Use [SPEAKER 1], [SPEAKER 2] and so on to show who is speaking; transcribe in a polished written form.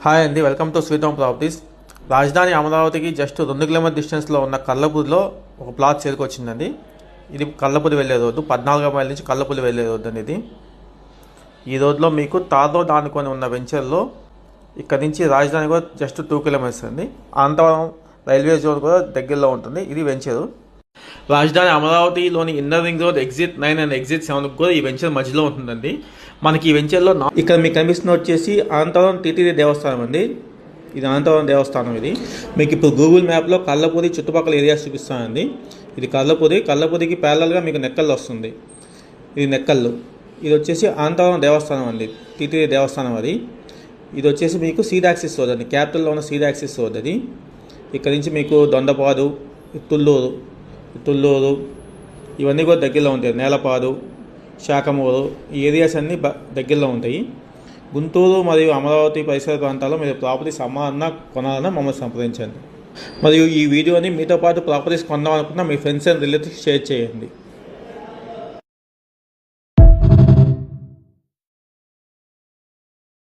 [SPEAKER 1] Hi అండి, welcome to sweet home properties. రాజధాని అమరావతికి జస్ట్ 2 కిలోమీటర్ డిస్టెన్స్లో ఉన్న కల్లపూడిలో ఒక ప్లాట్ సేల్కి వచ్చిందండి. ఇది కల్లపూడి వెళ్ళే రోడ్డు, 14 మైల్ నుంచి కల్లపూడి వెళ్ళే రోడ్డు అండి. ఈ రోడ్లో మీకు తార్ రోడ్ ఆనుకొని ఉన్న వెంచర్లో ఇక్కడ నుంచి రాజధాని కూడా జస్ట్ 2 కిలోమీటర్స్ అండి. అనంతవరం రైల్వే జోన్ కూడా దగ్గరలో ఉంటుంది. ఇది వెంచరు. రాజధాని అమరావతిలోని inner ring road exit 9 and exit 7 కూడా ఈ వెంచర్ మధ్యలో ఉంటుందండి. మనకి ఈ వెంచర్లో ఇక్కడ మీకు కనిపిస్తున్న వచ్చేసి అనంతవరం టీటీడీ దేవస్థానం అండి. ఇది అనంతవరం దేవస్థానం. ఇది మీకు ఇప్పుడు గూగుల్ మ్యాప్లో కల్లపూడి చుట్టుపక్కల ఏరియాస్ చూపిస్తానండి. ఇది కల్లపూడికి ప్యారలల్గా మీకు నెక్కల్లో వస్తుంది. ఇది నెక్కల్లు. ఇది వచ్చేసి అనంతవరం దేవస్థానం అండి, టీటీడీ దేవస్థానం. అది ఇది వచ్చేసి మీకు సీడ్ యాక్సిస్ రోడ్ అండి, క్యాపిటల్లో ఉన్న సీడ్ యాక్సిస్ రోడ్. అది ఇక్కడ నుంచి మీకు దొండపాడు, తుళ్ళూరు ఇవన్నీ కూడా దగ్గరలో ఉంటాయి. నేలపాడు, శాఖమూరు ఈ ఏరియాస్ అన్నీ దగ్గరలో ఉంటాయి. గుంటూరు మరియు అమరావతి పరిసర ప్రాంతాల్లో మీరు ప్రాపర్టీస్ అమ్మాలన్నా కొనాలన్నా మమ్మల్ని సంప్రదించండి. మరియు ఈ వీడియోని మీతో పాటు ప్రాపర్టీస్ కొందామనుకున్నా మీ ఫ్రెండ్స్ అండ్ రిలేటివ్స్ షేర్ చేయండి.